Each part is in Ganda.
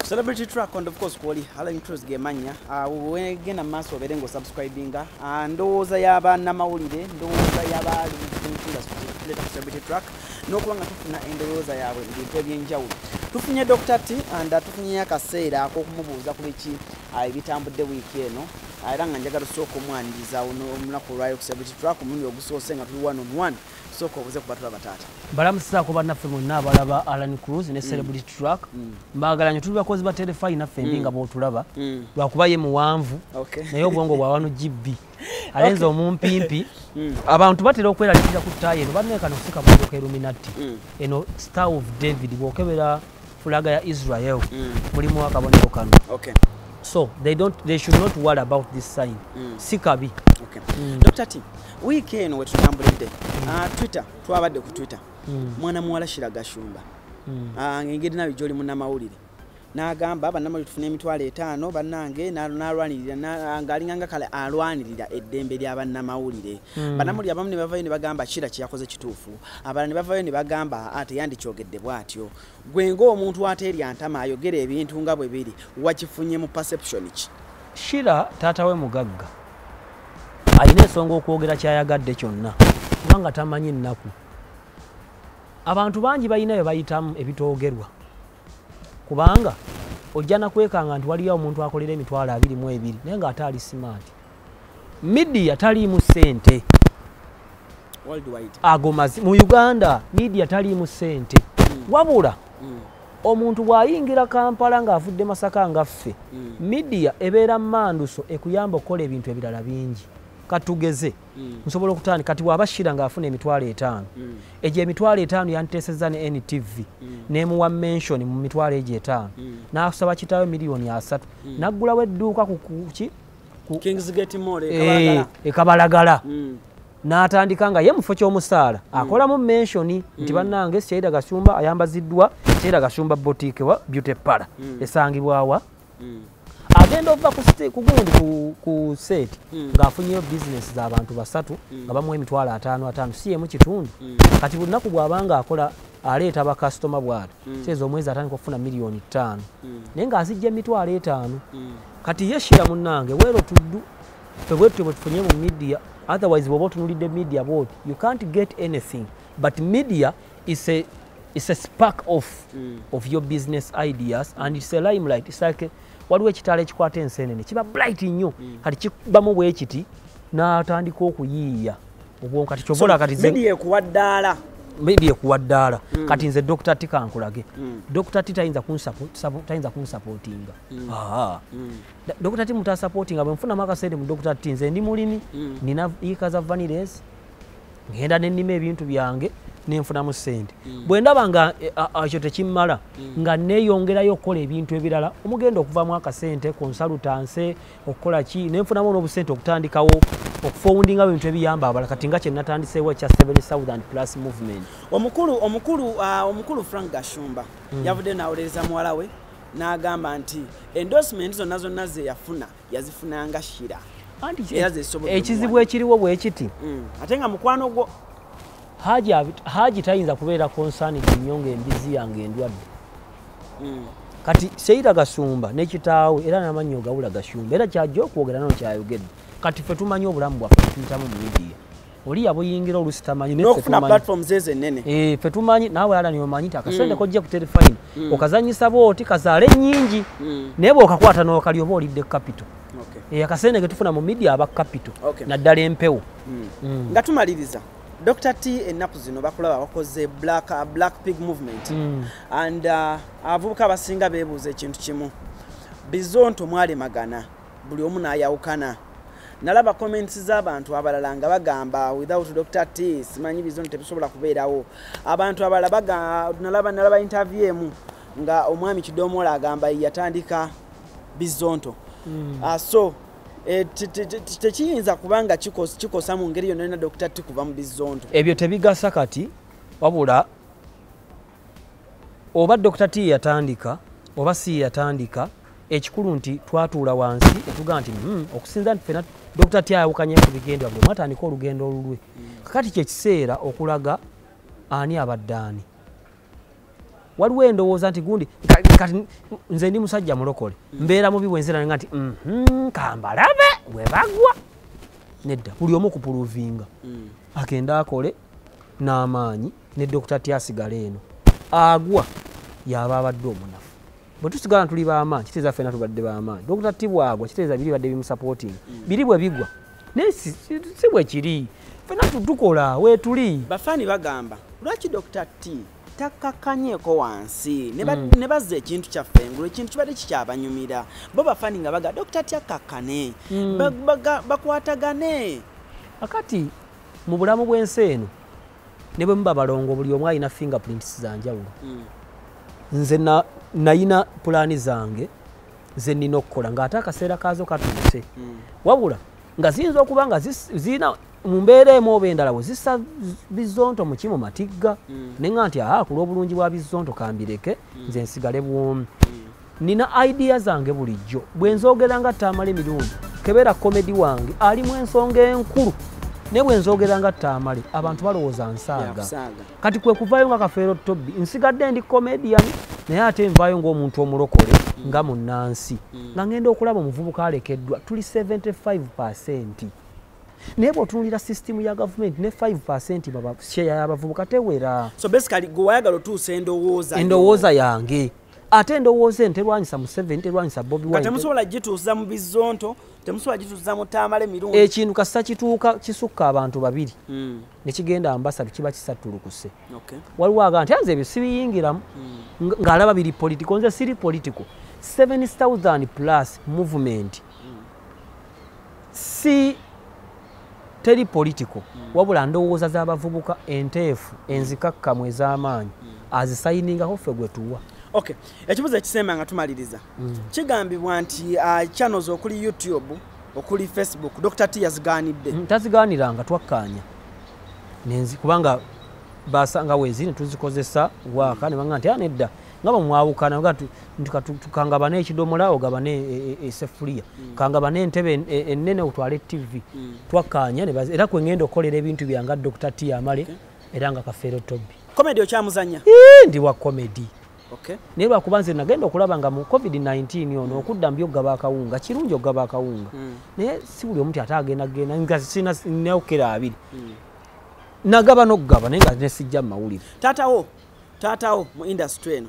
Celebrity track and of course kwoli Alan Cruz gemanya wegena maso berengo subscribinga ndowooza yaba namawulire ndowooza yaba celebrity track n'okubanga tufuna endowooza yaabwe ebintu ebyenjawulo tufunye Dr. T and tufunye akaseera ak'okumubuuza ku biki ebitambudde wiiki eno era nga njagala sooka omwaniriza omunaku olwayo ku celebrity track omulundi ogusoose nga tuli 1-on-1 sooka obuze ku batula bataata balamusizaako bannaffe bonna abalaba Alan Cruz ne celebrity track mbaagala nyo tuli bakozi ba telefine naffe mbi nga bootulaba lwakuba ye muwanvu naye obwongo bwa wano GB alenza omumpimpi abantu batera okweraliikira ku ttaayi eno banneekano kusika motoka Illuminati eno Star of David bw'okebera fulaga ya Israel mulimu akabonero kano. So they should not worry about this sign. Sikabi. Dr. T, weekend we tutambulidde. Twitter, twabadde ku Twitter. Mwana muwala SHILLA GASHUMBA. Ngengeri nabi joli munnamawulire. N'agamba bannamawulire tufune emitwalo 5 bannange n'alwanirira ng'alinganga kale alwanirira eddembe ly'abannamawulire. Bannamawulire abamu ne bavayo ne bagamba SHILLA kyakoze kituufu. Abalala ne bavayo ne bagamba ate yandikyogedde bw'atyo. Gwe ng'omuntu ateerya ntama ayogera ebintu nga bwe biri wakifunye mu perception ki? SHILLA taata we mugagga alina ensonga okwogera kyayagadde kyonna kubanga tamanyi nnaku. Abantu bangi balina bye bayitamu ebitoogerwa kubanga ojja nakwekanga nti waliyo omuntu akolera emitwalo 22 naye ng'ate ali smart. Media taliimu ssente worldwide agomazi mu Uganda media taliimu ssente wabula omuntu bw'ayingira Kampala ng'avudde Masaka ngaffe media ebeera mmanduso ekuyamba okukola ebintu ebirala bingi. Katugeze nsobola okutandika kati bw'aba SHILLA ng'afuna emitwalo 5 egyo emitwalo 5 yanteesezza ne NTV n'emuwa mention mu mitwalo egyo 5 n'asaba kitaawe miliyoni 3 n'aggulawo edduuka ku Kingsgate Mall ekabalagala n'atandika nga ye mufo ky'omusaala akolamu mention nti bannange SHILLA GASHUMBA ayambaziddwa SHILLA GASHUMBA boutique wa beauty parlor esangibwawa agenda ova ku gundi ku set ng'afunyeyo business z'abantu 3 nga bamuwa emitwalo 5 si yemu kitundu kati bunaku bw'abanga akola aleeta ba customer bw'ato kyeza omwezi atandika okufuna miliyoni 5 naye ng'azijja emitwalo 5 kati ye SHILLA munnange weero tuddu febwetyo bwe tufunye mu media. Otherwise bw'oba otunulidde media board you can't get anything but media is a spark of your business ideas and it's a limelight. It's like waliwo ekitala ekikwata enseenene kiba bright nnyo kati kibamu bwe kiti n'atandika okuyiiya obwonko kati kyobola kati media ekuwa ddaala kati nze Dr. T kankulage Dr. T tayinza kunsupportinga Dr. T mutasupportinga bwe nfunamu akaseera mu Dr. T nze ndi mulimi nina yiika za vanilles ngenda n'ennima ebintu byange nenfunamu ssente bwe ndaba nga ekyo tekimmala nga neeyongerayo okukola ebintu ebirala omugenda okuvamu akasente consultancy okukola ki nenfunamu n'obusente okutandikawo okufoundinga ebintu ebiyamba abala kati nga kye natandiseewo ekya 7,000 plus movement. Omukulu Frank Gashumba yavudde n'awolereza muwala we n'agamba nti endorsement zonna ze yafuna yazifunanga SHILLA ekizibu ekiriwo bwe kiti ate nga mukwano gwo Haji tayinza kubeera concerned nnyo ng'embizi yange endwadde kati SHILLA GASHUMBA n'ekitaawe era n'amanyi ogawula Gashumba era kyajja okwogera nano kyayogedde kati ffe tumanyi obulamu bwaffe tuyitamu mu media oli yabuyingira oluusi tamanyi n'okufuna platforms ezo ennene ffe tumanyi naawe ala niyomanyi nti akasente kojja ku telefine okazanyisa booti kazaale nnyingi naye bw'okakwata n'okali oba olidde capital akasente ke tufuna mu media aba capital naddala empewo. Nga tumaliriza Dr. T ennaku zino bakulaba bakoze black pig movement and abavubuka abasinga beebuuza ekintu kimu bizonto mwalemagana buli omu n'ayawukana. Nalaba comments z'abantu abalala nga bagamba without Dr. T simanyi bizonto tebisobola kubeerawo. Abantu abalala nalaba interview emu nga omwami Kidomola agamba yatandika bizonto so tekiyinza kubanga kikosa mu ngeri yonna Dr. T kuva mu bizonto ebyo tebigasa kati wabula oba Dr. T yatandika oba si yatandika ekikulu nti twatuula wansi etuga nti okusinza nti fena Dr. T ayawukanye ku bigendo bwe mwatandika olugendo olulwe kakati kye kiseera okulaga ani abaddaani waliwo endowooza nti gundi kati nze ndi musajja mulokole mbeera mubi bwenzera nga nti kambalabe bwe bagwa nedda buli omu okupuluvinga agenda akole n'amaanyi ne Dr. T asigala eno agwa yaba abadde omunafu bwe tusigala tuli b'amaanyi kitegeeza ffenna tubadde b'amaanyi Dr. T bwagwa kitegeeza biri badde bimusapootinga biri bwe bigwa naye si bwe kiri ffenna tukola weetuli bafaani bagamba lwaki Dr. T takakanyeko wansi ne bazza ekintu kyaffe engulu ekintu kibadde kikyabanyumira bo bafaani nga baga Dr. T akakkane bakwatagane akati mu bulamu bw'ensi eno ne bwe muba balongo buli omu alina fingerprints za njawulo nze nayina pulaani zange ze nnina okukola ng'ate akaseera kaazo katuuse wabula nga ziyinza okuba nga zirina mu mbeera emu oba endala bwe zissa bizonto mu kimu matigga ne nga nti ku lw'obulungi bwa bizonto kambireke nze nsigale bwomu nina idea zange bulijjo bwe nzoogera nga Tamale emirundi kebeera komedi wange alimu ensonga enkulu ne bwe nzoogera nga Tamale abantu balowooza nsaaga kati kwe kuvaayo nga Kafeero Tobbi nsigadde ndi comedian naye ate nvaayo ng'omuntu omulokole nga munnansi nga ngenda okulaba omuvubuka alekeddwa tuli 75%. naye bw'otunuulira sisitimu ya gavumenti ne 5% share y'abavubuka tewera. So basically gwe wayagala otuusa endowooza yange ate endowooza enterwanyisa Museveni terwanyisa Bobi Wine. Temusobola gituusa mu bizonto, temusobola gituusa mu Tamale mirundi. Ekintu kasita kituuka kisukka abantu babiri ne kigenda ambasadu kiba kisatulukuse. Waliwo aga nti anze ebyo sibiyingiramu ng'alaba biri political, nze siri political. 7,000 plus movement si teri political wabula ndowooza z'abavubuka enteefu enzikakkamu ez'amaanyi azisayiningako ffe gwe tuwa. Okay, ekibuzo ekisemba nga tumaliriza kigambibwa nti channels okuli YouTube okuli Facebook Dr. T yazigaanidde. Tazigaaniranga twakkaanya nenzi kubanga basanga wezine tuzikozesa waka ne banga nti anedda ngaba mwawukana nga tukangabane ekidomola ogabane esefulia kangabane entebe ennene utwale TV twakkaanya ne era kwe ngendo okolera ebintu byanga Dr. T amale era nga Kafeero Tobbi. Comedy okyamuzanya? Ndi wa comedy. Okay. Naye lwakubanze nagenda okulaba nga mu COVID-19 ono okudda mbyo ogaba akawunga kirungi ogaba akawunga naye si buli omuntu ate agenda nga sina neokera abiri nagaba n'okugaba naye nga nesijja mu mawulire. Taatawo mu industry eno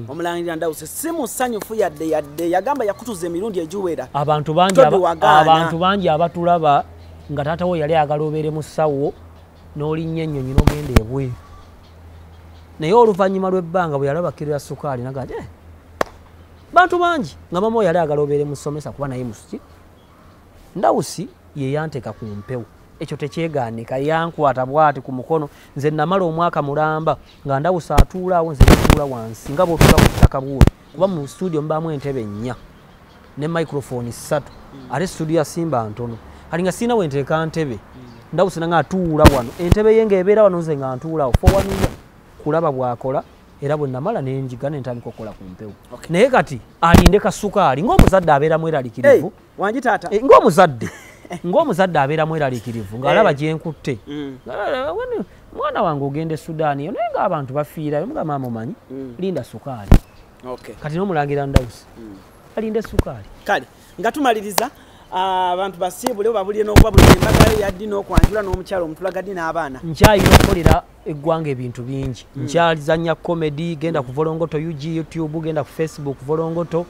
Omulangira Ndawuse si musanyufu yadde yagamba yakutuza emirundi egiwera. Abantu bangi abatulaba nga taatawo yali agala obeere mu ssawo n'olinnya ennyonyi n'ogenda ebweru. Naye oluvannyuma lw'ebbanga bwe yalaba kiro ya sukaali naga nti bantu bangi nga mama yali agala obeere musomesa kuba naye musuki Ndawusi ye yanteeka ku mpewo ekyo tekyegaanika yankwata bwati ku mukono nze namala omwaka mulamba nga Ndawusi atuulaawo nze natuula wansi nga bw'otuula ku ttaka bw'oli kuba mu studio mbaamu entebe 4 ne microphone 3 ate studio yasimba ntono kali nga sirina wenteeka ntebe Ndawusi nanga atuula wano entebe ye ng'ebeera wano nze nga ntuulaawo fowanuya kulaba bwakola era bwe namala n'enjiga n'entandika okukola ku mpewo. Naye kati alinde kasukaali ng'omuzadde abeera mweraliikirivu. Wangi taata. Ng'omuzadde abeera mweraliikirivu ng'alaba gye nkutte. Mwana wange ogenda e Sudaani naye ng'abantu bafiirayo nga maama omanyi linda sukaali. Kati n'Omulangira Ndawuse alinde sukaali. Kale nga tumaliriza abantu basiibule babulye n'okwabulira embagayo yaddi n'okwanjula n'omukyalo omutulagaddi n'abaana. Nkyayina okukolera eggwanga ebintu bingi. Nkyalizanya comedy genda ku Volongoto YouTube genda ku Facebook Volongoto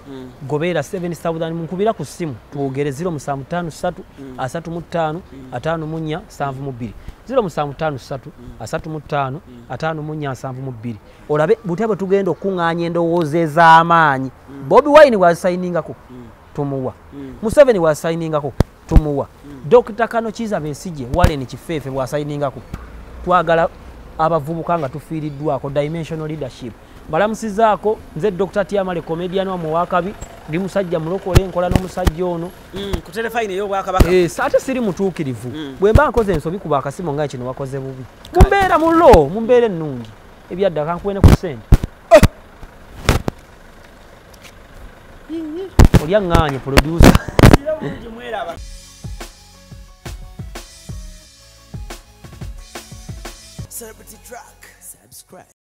gobeera 7,000 munkubira ku simu twogere 0753 35 54 72 0753 35 54 72 olabe butebe tugenda okuŋŋaanya endowooza ez'amaanyi. Bobi Wine wasayiningako tumuwa. Museveni wasayiningako tumuwa. Dr. Kano Kiza Besigye Warren Kifeefe wasayiningako. Twagala abavubuka nga tufiiriddwako dimensional leadership. Balamusizaako nze Dr. T amale comedian wa muwakabi ndi musajja mulokole nkola n'omusajja ono ku telefine y'Obwakabaka. Ate siri mutuukirivu bwe mba nkoze ensobi kuba akasimo nga kino wakoze bubi mumbeera mulo mumbeera ennungi ebyadda kankwene ku ssente olya ŋŋaanye producer. Celebrity Track. Subscribe.